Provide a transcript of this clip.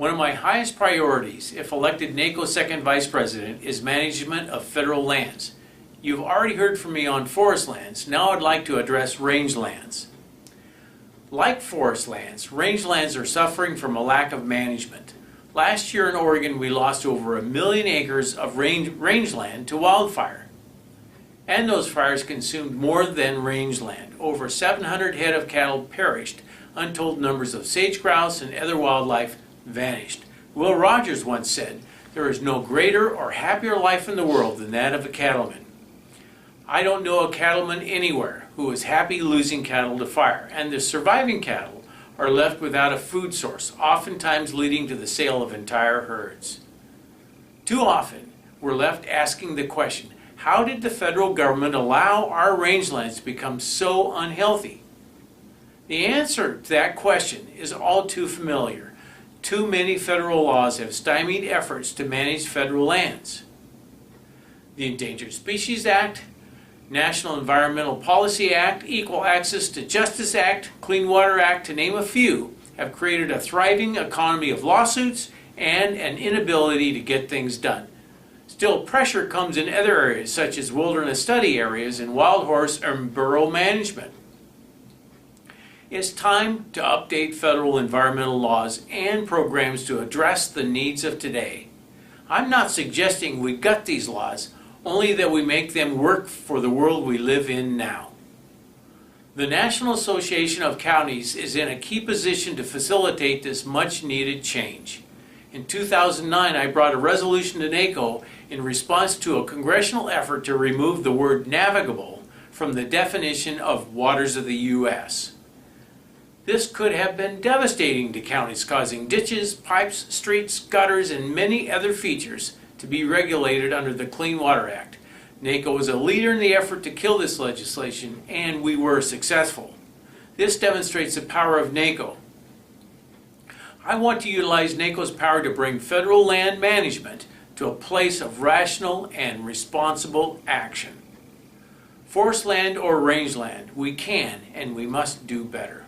One of my highest priorities, if elected NACo second vice president, is management of federal lands. You've already heard from me on forest lands. Now I'd like to address rangelands. Like forest lands, rangelands are suffering from a lack of management. Last year in Oregon, we lost over 1 million acres of rangeland to wildfire. And those fires consumed more than rangeland. Over 700 head of cattle perished. Untold numbers of sage grouse and other wildlife vanished. Will Rogers once said, "There is no greater or happier life in the world than that of a cattleman." I don't know a cattleman anywhere who is happy losing cattle to fire, and the surviving cattle are left without a food source, oftentimes leading to the sale of entire herds. Too often, we're left asking the question, how did the federal government allow our rangelands to become so unhealthy? The answer to that question is all too familiar. Too many federal laws have stymied efforts to manage federal lands. The Endangered Species Act, National Environmental Policy Act, Equal Access to Justice Act, Clean Water Act, to name a few, have created a thriving economy of lawsuits and an inability to get things done. Still, pressure comes in other areas such as wilderness study areas and wild horse and burro management. It's time to update federal environmental laws and programs to address the needs of today. I'm not suggesting we gut these laws, only that we make them work for the world we live in now. The National Association of Counties is in a key position to facilitate this much-needed change. In 2009, I brought a resolution to NACo in response to a congressional effort to remove the word navigable from the definition of waters of the U.S. This could have been devastating to counties, causing ditches, pipes, streets, gutters, and many other features to be regulated under the Clean Water Act. NACo was a leader in the effort to kill this legislation, and we were successful. This demonstrates the power of NACo. I want to utilize NACo's power to bring federal land management to a place of rational and responsible action. Forest land or rangeland, we can and we must do better.